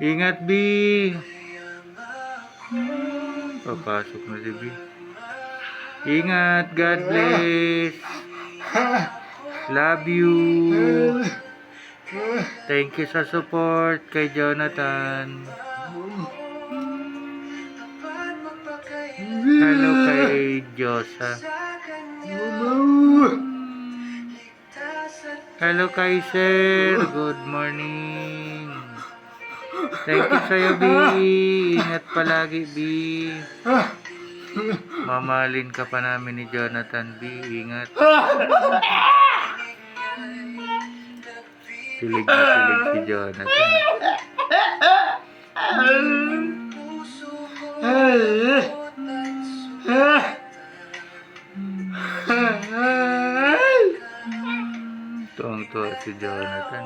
Ingat, B. Papasok na si B. Ingat, God bless. Love you. Thank you sa support kay Jonathan. Hello kay Josa. Hello kay Sir. Good morning. Thank you sa'yo, B. Ingat palagi, B. Mamahalin ka pa namin ni Jonathan, B. Ingat. Silig na silig si Jonathan. Tuwang-tuwa si Jonathan.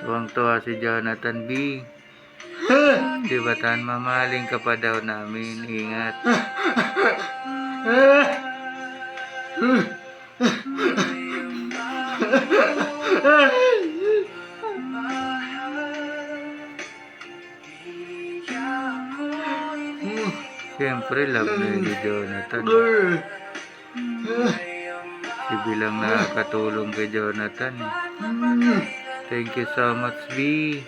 Tuwang-tuwa si Jonathan, B. Diba tan, mamahalin ka pa daw namin. Ingat. Siyempre, love na yun ni Jonathan. Si Bilang nakakatulong kay Jonathan. Thank you so much, B.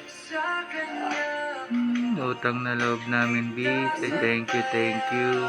Utang na loob namin, B. Say thank you, thank you.